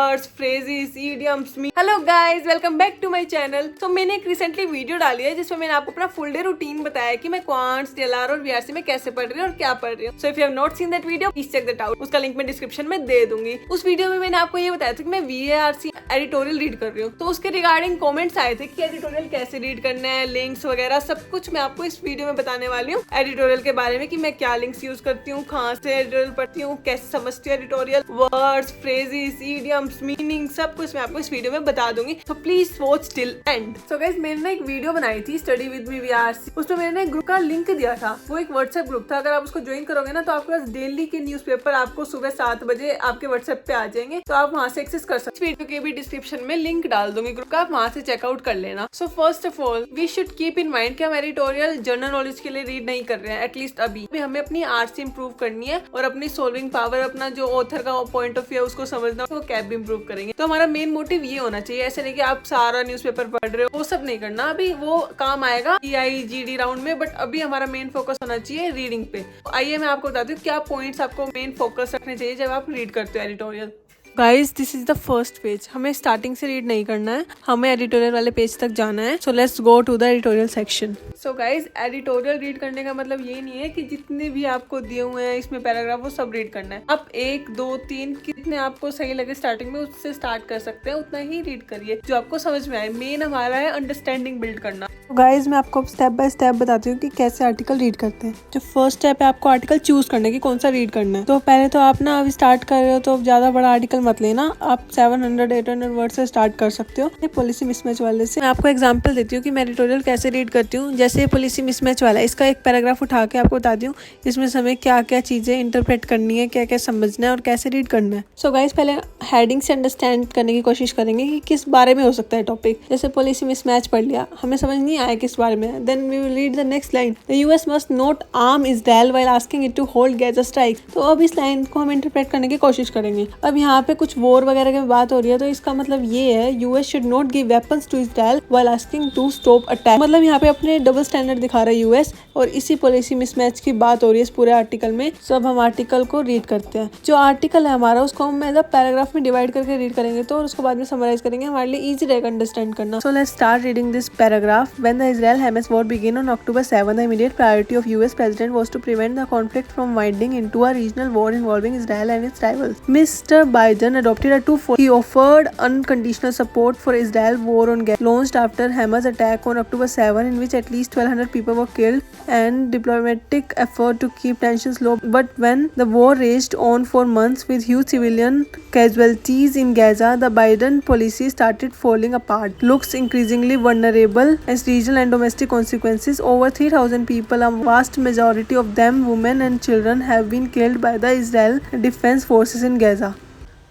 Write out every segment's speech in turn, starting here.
Words, phrases, idioms. Hello guys, welcome back to my channel. तो मैंने एक recently video डाली है जिसमें मैंने आपको अपना फुल डे रूटीन बताया कि मैं क्वांट्स, डीएलआर और बीआरसी में कैसे पढ़ रही हूँ और क्या पढ़ रही हूँ। So if you have not seen that video, please check that out. उसका लिंक मैं डिस्क्रिप्शन में दे दूंगी। उस वीडियो में मैंने आपको ये बताया था कि मैं वीआरसी एडिटोरियल रीड कर रही हूँ, तो उसके रिगार्डिंग कॉमेंट्स आए थे कि एडिटोरियल कैसे रीड करना है, लिंक्स वगैरह सब कुछ मैं आपको इस वीडियो में बताने वाली हूँ। एडिटोरियल के बारे में कि मैं क्या लिंक्स यूज करती हूँ, कहाँ से एडिटोरियल पढ़ती हूँ, कैसे समझती हूँ editorial, words, phrases, idioms, meaning, सब कुछ मैं आपको इस वीडियो में बता दूंगी। तो please watch till and. So guys, मैंने ना एक वीडियो बनाई थी स्टडी विद मी वीआरसी। उसमें मैंने एक ग्रुप का लिंक दिया था। वो एक व्हाट्सएप ग्रुप था। अगर आप उसको ज्वाइन करोगे ना तो आपके पास डेली के न्यूज़पेपर आपको सुबह 7 बजे आपके व्हाट्सएप पे आ जाएंगे, तो आप वहाँ से एक्सेस कर सकते। वीडियो के भी डिस्क्रिप्शन में लिंक डाल दूंगी ग्रुप का, आप वहाँ से चेकआउट कर लेना। So first of all we should keep in mind कि हम एडिटोरियल जनरल नॉलेज के लिए रीड नहीं कर रहे हैं, एटलीस्ट अभी हमें अपनी आर्ट्स इंप्रूव करनी है और अपनी सोल्विंग पावर, अपना जो ऑथर का पॉइंट ऑफ व्यू है उसको समझना, वो कैप भी इंप्रूव करेंगे। तो हमारा मेन मोटिव ये होना चाहिए। ऐसे नहीं कि आप सारा न्यूज़पेपर पढ़ रहे हो, वो सब नहीं करना। अभी वो काम आएगा टीआई जीडी राउंड में, बट अभी हमारा मेन फोकस होना चाहिए रीडिंग पे। तो आइए मैं आपको बताती हूँ क्या पॉइंट्स आपको मेन फोकस रखने चाहिए जब आप रीड करते हो editorial. Guys, this is the first page. हमें स्टार्टिंग से रीड नहीं करना है, हमें एडिटोरियल वाले पेज तक जाना है। So let's go to the editorial section. So guys, editorial read करने का मतलब ये नहीं है कि जितने भी आपको दिए हुए हैं इसमें पैराग्राफ वो सब रीड करना है। आप 1, 2, 3 कितने आपको सही लगे स्टार्टिंग में उससे स्टार्ट कर सकते हैं, उतना ही रीड करिए जो आपको समझ में आए। मेन हमारा है अंडरस्टैंडिंग बिल्ड करना। गाइज, मैं आपको स्टेप बाय स्टेप बताती हूँ कि कैसे आर्टिकल रीड करते हैं। जो फर्स्ट स्टेप है आपको आर्टिकल चूज करने की, कौन सा रीड करना है। तो पहले तो आप ना अभी स्टार्ट कर रहे हो तो ज्यादा बड़ा आर्टिकल मत लेना, आप 700-800 वर्ड से स्टार्ट कर सकते हो। पॉलिसी मिसमैच वाले से मैं आपको एग्जांपल देती हूँ कि मैं एडिटोरियल कैसे रीड करती हूँ। जैसे पॉलिसी मिसमैच वाला है, इसका एक पैराग्राफ उठा के आपको बताती हूँ इसमें हमें क्या क्या चीजें इंटरप्रेट करनी है, क्या क्या समझना है और कैसे रीड करना है। सो गाइस, पहले हेडिंग से अंडरस्टैंड करने की कोशिश करेंगे कि किस बारे में हो सकता है टॉपिक। जैसे पॉलिसी मिसमैच पढ़ लिया, हमें समझ नहीं आया किस बारे में, then we will read the next line, the US must not arm Israel while asking it to hold Gaza strike. तो अब इस लाइन को हम इंटरप्रेट करने की कोशिश करेंगे। अब यहाँ पे कुछ वॉर वगैरह की बात हो रही है, तो इसका मतलब ये है US should not give weapons to Israel while asking to stop attack. मतलब यहाँ पे अपने डबल स्टैंडर्ड दिखा रहा है यूएस, और इसी पॉलिसी मिसमैच की बात हो रही है इस पूरे आर्टिकल में। सो अब हम आर्टिकल को रीड करते हैं। जो आर्टिकल है हमारा उसको हम एज अ पैराग्राफ में डिवाइड करके रीड करेंगे, तो उसको बाद में समराइज करेंगे, हमारे लिए इजी रहेगा अंडरस्टैंड करना। So let's start reading this paragraph. When the Israel Hamas war began on October 7, the immediate priority of US president was to prevent the conflict from widening into a regional war involving Israel and its rivals. Mr. Biden adopted a two-fold. He offered unconditional support for Israel war on Gaza, launched after Hamas attack on October 7, in which at least 1,200 people were killed, and diplomatic effort to keep tensions low. But when the war raged on for months with huge civilian casualties in Gaza, the Biden policy started falling apart. Looks increasingly vulnerable as regional and domestic consequences. Over 3,000 people, a vast majority of them women and children, have been killed by the Israel Defense Forces in Gaza.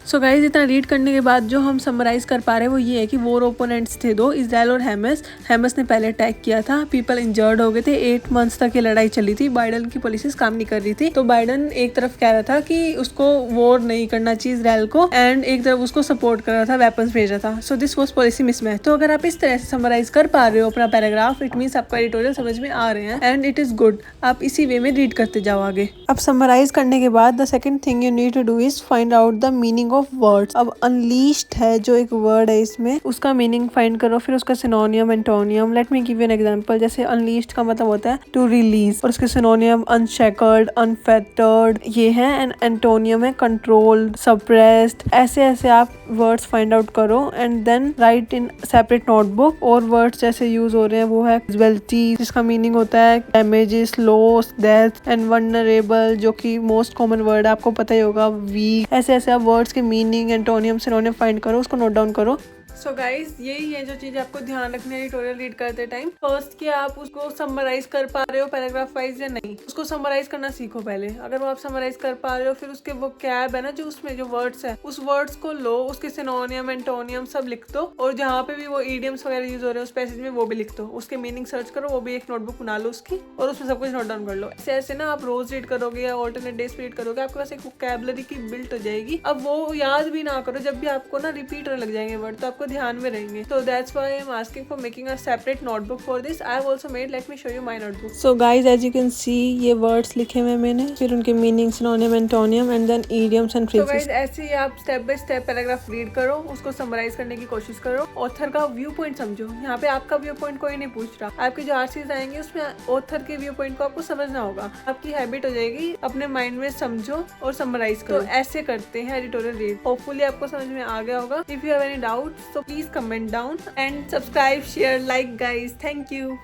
So guys, इतना read करने के बाद जो हम summarise कर पा रहे हैं वो ये है कि वॉर ओपोनेंट्स थे दो, इजराइल और हैमस ने पहले अटैक किया था, पीपल इंजर्ड हो गए थे, 8 मंथ्स तक ये लड़ाई चली थी। बाइडन की पॉलिसीज काम नहीं कर रही थी, तो बाइडन एक तरफ कह रहा था कि उसको वॉर नहीं करना चाहिए इजराइल को, एंड एक तरफ उसको सपोर्ट कर रहा था, वेपन्स भेज रहा था। So this was policy mismatch. तो अगर आप इस तरह से समराइज कर पा रहे हो अपना पैराग्राफ, इट मीन्स आपका एडिटोरियल समझ में आ रहे हैं, एंड इट इज गुड। आप इसी वे में रीड करते जाओ आगे। अब समराइज करने के बाद the second thing you need to do is find out the meaning of words. अब अनलीश्ड है जो एक वर्ड है इसमें, उसका मीनिंग फाइंड करो, फिर उसका सिनोनियम, antonym. Let me give you an example. जैसे अनलीश्ड का मतलब होता है टू रिलीज, और उसके सिनोनियम अनशैकल्ड, अनफेटर्ड ये है, एंड एंटोनियम है कंट्रोल्ड, सप्रेस्ड। ऐसे ऐसे आप वर्ड्स फाइंड आउट करो and then write in separate notebook. और वर्ड्स जैसे यूज हो रहे हैं वो है कैजुअलिटी, जिसका मीनिंग होता है damages, loss, death, and vulnerable, जो कि मोस्ट कॉमन वर्ड है, आपको पता ही होगा, वीक। ऐसे ऐसे आप वर्ड्स के मीनिंग, एंटोनियम, सिनोनिम फाइंड करो, उसको नोट डाउन करो। सो गाइज, यही है जो चीज आपको ध्यान रखनी है एडिटोरियल रीड करते टाइम। फर्स्ट कि आप उसको समराइज कर पा रहे हो पैराग्राफ वाइज या नहीं, उसको समराइज करना सीखो पहले। अगर वो आप समराइज कर पा रहे हो, फिर उसके वो कैब है ना जो उसमें जो वर्ड्स है, उस वर्ड्स को लो, उसके सिनोनियम, एंटोनियम सब लिख दो, और जहाँ पे भी वो इडियम्स वगैरह यूज हो रहे हैं उस पैसेज में वो भी लिख दो, उसके मीनिंग सर्च करो, वो भी एक नोटबुक बना लो उसकी, और उसमें सब कुछ नोट डाउन कर लो। ऐसे ऐसे ना आप रोज रीड करोगे या ऑल्टरनेट डेज रीड करोगे, आपके पास एक वोकैबुलरी की बिल्ट हो जाएगी। अब वो याद भी ना करो, जब भी आपको ना रिपीट होने लग जाएंगे वर्ड, तो आपको आपको ध्यान में रहेंगे। तो that's why I am asking for making a separate notebook for this. I have also made, let me show you my notebook. So guys as you can see ये वर्ड्स लिखे हुए मैंने, फिर उनके meaning, synonym, antonym and then idioms and phrases. तो guys ऐसे ही आप step by step paragraph read करो, उसको समराइज करने की कोशिश करो, ऑथर का व्यू पॉइंट समझो। यहाँ पे आपका व्यू पॉइंट कोई नहीं पूछ रहा, आपके जो आर्टिकल्स आएंगे उसमें ऑथर के व्यू पॉइंट को आपको समझना होगा। आपकी हैबिट हो जाएगी, अपने माइंड में समझो और समराइज करो। तो ऐसे करते हैं एडिटोरियल रीड। होपफुली आपको समझ में आ गया होगा। If you have any doubt so please comment down and subscribe, share, like guys. Thank you.